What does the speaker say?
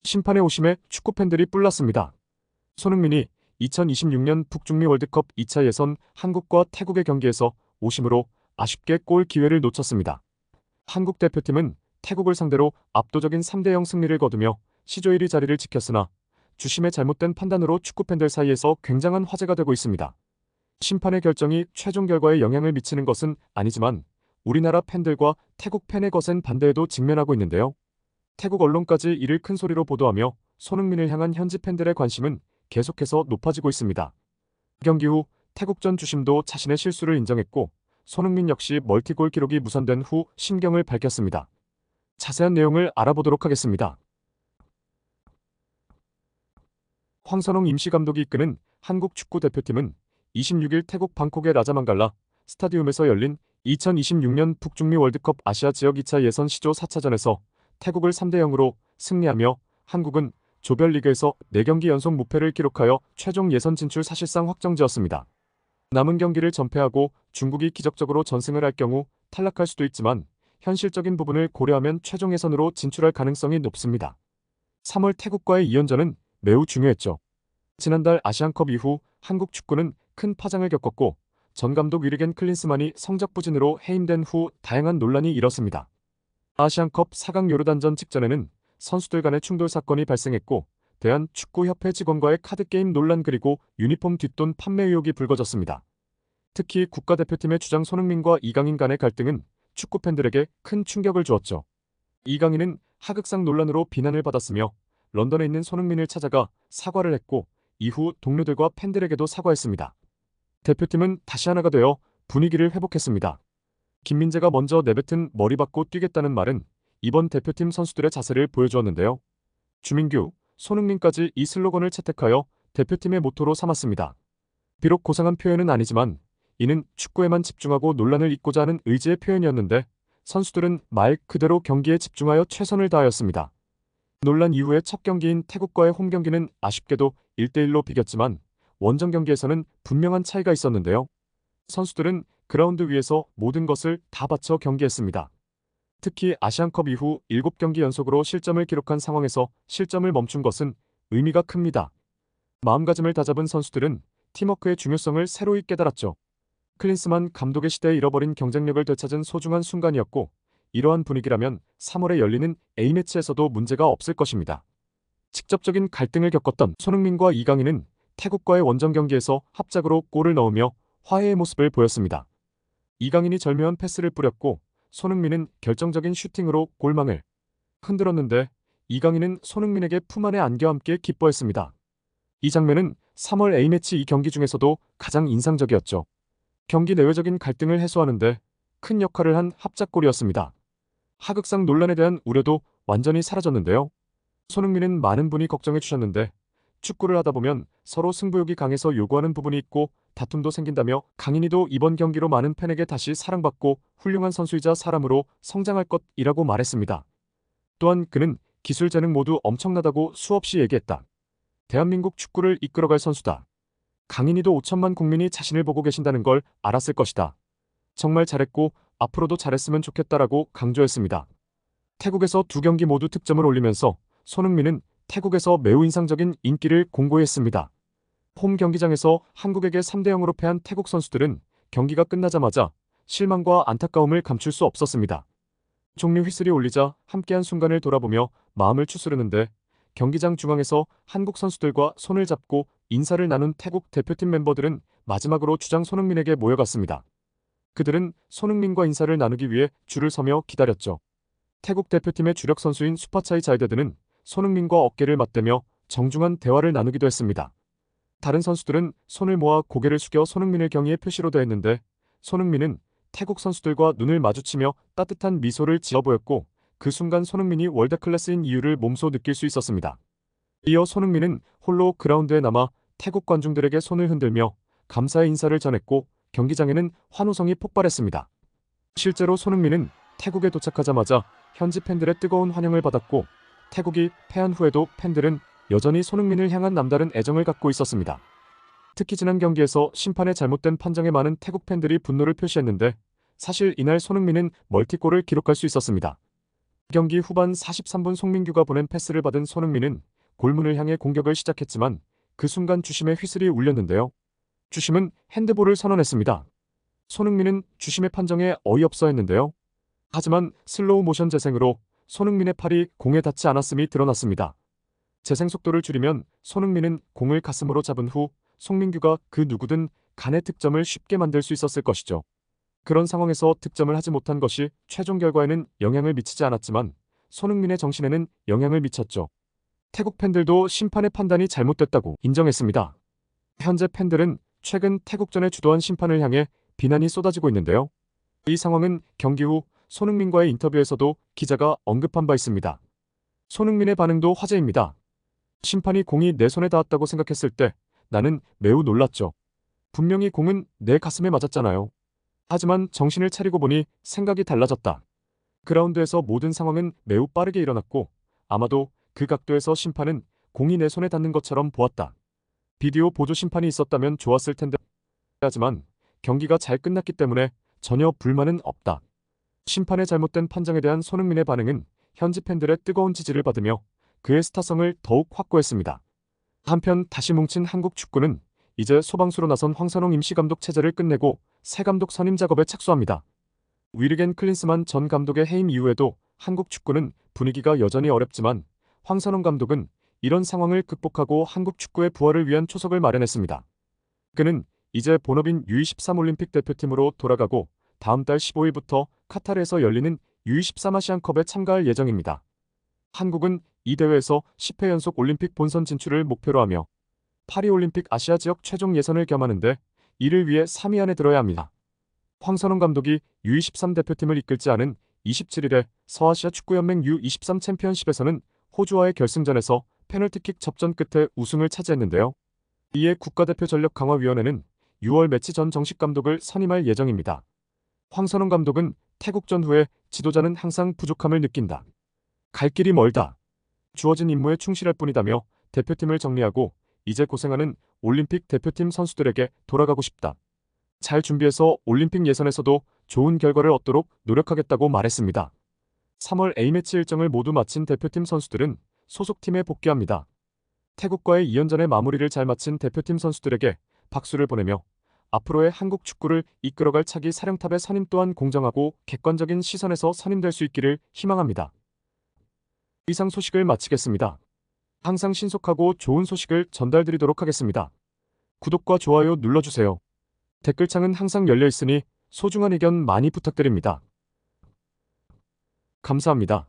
심판의 오심에 축구 팬들이 뿔났습니다. 손흥민이 2026년 북중미 월드컵 2차 예선 한국과 태국의 경기에서 오심으로 아쉽게 골 기회를 놓쳤습니다. 한국 대표팀은 태국을 상대로 압도적인 3대0 승리를 거두며 시조 1위 자리를 지켰으나 주심의 잘못된 판단으로 축구 팬들 사이에서 굉장한 화제가 되고 있습니다. 심판의 결정이 최종 결과에 영향을 미치는 것은 아니지만 우리나라 팬들과 태국 팬의 거센 반대에도 직면하고 있는데요. 태국 언론까지 이를 큰 소리로 보도하며 손흥민을 향한 현지 팬들의 관심은 계속해서 높아지고 있습니다. 경기 후 태국전 주심도 자신의 실수를 인정했고 손흥민 역시 멀티골 기록이 무산된 후 심경을 밝혔습니다. 자세한 내용을 알아보도록 하겠습니다. 황선홍 임시감독이 이끄는 한국 축구 대표팀은 26일 태국 방콕의 라자망갈라 스타디움에서 열린 2026년 북중미 월드컵 아시아 지역 2차 예선 시조 4차전에서 태국을 3대0으로 승리하며 한국은 조별리그에서 4경기 연속 무패를 기록하여 최종 예선 진출 사실상 확정지었습니다. 남은 경기를 전패하고 중국이 기적적으로 전승을 할 경우 탈락할 수도 있지만 현실적인 부분을 고려하면 최종 예선으로 진출할 가능성이 높습니다. 3월 태국과의 2연전은 매우 중요했죠. 지난달 아시안컵 이후 한국 축구는 큰 파장을 겪었고 전 감독 위르겐 클린스만이 성적 부진으로 해임된 후 다양한 논란이 일었습니다. 아시안컵 4강 요르단전 직전에는 선수들 간의 충돌 사건이 발생했고 대한축구협회 직원과의 카드게임 논란 그리고 유니폼 뒷돈 판매 의혹이 불거졌습니다. 특히 국가대표팀의 주장 손흥민과 이강인 간의 갈등은 축구 팬들에게 큰 충격을 주었죠. 이강인은 하극상 논란으로 비난을 받았으며 런던에 있는 손흥민을 찾아가 사과를 했고 이후 동료들과 팬들에게도 사과했습니다. 대표팀은 다시 하나가 되어 분위기를 회복했습니다. 김민재가 먼저 내뱉은 머리 받고 뛰겠다는 말은 이번 대표팀 선수들의 자세를 보여주었는데요. 주민규, 손흥민까지 이 슬로건을 채택하여 대표팀의 모토로 삼았습니다. 비록 고상한 표현은 아니지만 이는 축구에만 집중하고 논란을 잊고자 하는 의지의 표현이었는데 선수들은 말 그대로 경기에 집중하여 최선을 다하였습니다. 논란 이후의 첫 경기인 태국과의 홈 경기는 아쉽게도 1대1로 비겼지만 원정 경기에서는 분명한 차이가 있었는데요. 선수들은 그라운드 위에서 모든 것을 다 바쳐 경기했습니다. 특히 아시안컵 이후 7경기 연속으로 실점을 기록한 상황에서 실점을 멈춘 것은 의미가 큽니다. 마음가짐을 다잡은 선수들은 팀워크의 중요성을 새로이 깨달았죠. 클린스만 감독의 시대에 잃어버린 경쟁력을 되찾은 소중한 순간이었고 이러한 분위기라면 3월에 열리는 A매치에서도 문제가 없을 것입니다. 직접적인 갈등을 겪었던 손흥민과 이강인은 태국과의 원정 경기에서 합작으로 골을 넣으며 화해의 모습을 보였습니다. 이강인이 절묘한 패스를 뿌렸고 손흥민은 결정적인 슈팅으로 골망을 흔들었는데 이강인은 손흥민에게 품 안에 안겨 함께 기뻐했습니다. 이 장면은 3월 A매치 이 경기 중에서도 가장 인상적이었죠. 경기 내외적인 갈등을 해소하는데 큰 역할을 한 합작골이었습니다. 하극상 논란에 대한 우려도 완전히 사라졌는데요. 손흥민은 많은 분이 걱정해 주셨는데 축구를 하다 보면 서로 승부욕이 강해서 요구하는 부분이 있고 다툼도 생긴다며 강인이도 이번 경기로 많은 팬에게 다시 사랑받고 훌륭한 선수이자 사람으로 성장할 것이라고 말했습니다. 또한 그는 기술 재능 모두 엄청나다고 수없이 얘기했다. 대한민국 축구를 이끌어갈 선수다. 강인이도 5천만 국민이 자신을 보고 계신다는 걸 알았을 것이다. 정말 잘했고 앞으로도 잘했으면 좋겠다라고 강조했습니다. 태국에서 2경기 모두 득점을 올리면서 손흥민은 태국에서 매우 인상적인 인기를 공고히 했습니다. 홈 경기장에서 한국에게 3대0으로 패한 태국 선수들은 경기가 끝나자마자 실망과 안타까움을 감출 수 없었습니다. 종료 휘슬이 울리자 함께한 순간을 돌아보며 마음을 추스르는데 경기장 중앙에서 한국 선수들과 손을 잡고 인사를 나눈 태국 대표팀 멤버들은 마지막으로 주장 손흥민에게 모여갔습니다. 그들은 손흥민과 인사를 나누기 위해 줄을 서며 기다렸죠. 태국 대표팀의 주력 선수인 수파차이 잘데드는 손흥민과 어깨를 맞대며 정중한 대화를 나누기도 했습니다. 다른 선수들은 손을 모아 고개를 숙여 손흥민을 경의의 표시로 대했는데 손흥민은 태국 선수들과 눈을 마주치며 따뜻한 미소를 지어 보였고 그 순간 손흥민이 월드클래스인 이유를 몸소 느낄 수 있었습니다. 이어 손흥민은 홀로 그라운드에 남아 태국 관중들에게 손을 흔들며 감사의 인사를 전했고 경기장에는 환호성이 폭발했습니다. 실제로 손흥민은 태국에 도착하자마자 현지 팬들의 뜨거운 환영을 받았고 태국이 패한 후에도 팬들은 여전히 손흥민을 향한 남다른 애정을 갖고 있었습니다. 특히 지난 경기에서 심판의 잘못된 판정에 많은 태국 팬들이 분노를 표시했는데 사실 이날 손흥민은 멀티골을 기록할 수 있었습니다. 경기 후반 43분 송민규가 보낸 패스를 받은 손흥민은 골문을 향해 공격을 시작했지만 그 순간 주심의 휘슬이 울렸는데요. 주심은 핸드볼을 선언했습니다. 손흥민은 주심의 판정에 어이없어 했는데요. 하지만 슬로우 모션 재생으로 손흥민의 팔이 공에 닿지 않았음이 드러났습니다. 재생 속도를 줄이면 손흥민은 공을 가슴으로 잡은 후 송민규가 그 누구든 간의 득점을 쉽게 만들 수 있었을 것이죠. 그런 상황에서 득점을 하지 못한 것이 최종 결과에는 영향을 미치지 않았지만 손흥민의 정신에는 영향을 미쳤죠. 태국 팬들도 심판의 판단이 잘못됐다고 인정했습니다. 현재 팬들은 최근 태국전에 주도한 심판을 향해 비난이 쏟아지고 있는데요. 이 상황은 경기 후 손흥민과의 인터뷰에서도 기자가 언급한 바 있습니다. 손흥민의 반응도 화제입니다. 심판이 공이 내 손에 닿았다고 생각했을 때 나는 매우 놀랐죠. 분명히 공은 내 가슴에 맞았잖아요. 하지만 정신을 차리고 보니 생각이 달라졌다. 그라운드에서 모든 상황은 매우 빠르게 일어났고 아마도 그 각도에서 심판은 공이 내 손에 닿는 것처럼 보았다. 비디오 보조 심판이 있었다면 좋았을 텐데 하지만 경기가 잘 끝났기 때문에 전혀 불만은 없다. 심판의 잘못된 판정에 대한 손흥민의 반응은 현지 팬들의 뜨거운 지지를 받으며 그의 스타성을 더욱 확고했습니다. 한편 다시 뭉친 한국 축구는 이제 소방수로 나선 황선홍 임시감독 체제를 끝내고 새 감독 선임 작업에 착수합니다. 위르겐 클린스만 전 감독의 해임 이후에도 한국 축구는 분위기가 여전히 어렵지만 황선홍 감독은 이런 상황을 극복하고 한국 축구의 부활을 위한 초석을 마련했습니다. 그는 이제 본업인 U23 올림픽 대표팀으로 돌아가고 다음 달 15일부터 카타르에서 열리는 U23 아시안컵에 참가할 예정입니다. 한국은 이 대회에서 10회 연속 올림픽 본선 진출을 목표로 하며 파리올림픽 아시아 지역 최종 예선을 겸하는데 이를 위해 3위 안에 들어야 합니다. 황선홍 감독이 U23 대표팀을 이끌지 않은 27일에 서아시아 축구연맹 U23 챔피언십에서는 호주와의 결승전에서 페널티킥 접전 끝에 우승을 차지했는데요. 이에 국가대표 전력강화위원회는 6월 매치 전 정식 감독을 선임할 예정입니다. 황선홍 감독은 태국전 후에 지도자는 항상 부족함을 느낀다. 갈 길이 멀다. 주어진 임무에 충실할 뿐이다며 대표팀을 정리하고 이제 고생하는 올림픽 대표팀 선수들에게 돌아가고 싶다. 잘 준비해서 올림픽 예선에서도 좋은 결과를 얻도록 노력하겠다고 말했습니다. 3월 A매치 일정을 모두 마친 대표팀 선수들은 소속팀에 복귀합니다. 태국과의 2연전의 마무리를 잘 마친 대표팀 선수들에게 박수를 보내며 앞으로의 한국 축구를 이끌어갈 차기 사령탑의 선임 또한 공정하고 객관적인 시선에서 선임될 수 있기를 희망합니다. 이상 소식을 마치겠습니다. 항상 신속하고 좋은 소식을 전달드리도록 하겠습니다. 구독과 좋아요 눌러주세요. 댓글창은 항상 열려 있으니 소중한 의견 많이 부탁드립니다. 감사합니다.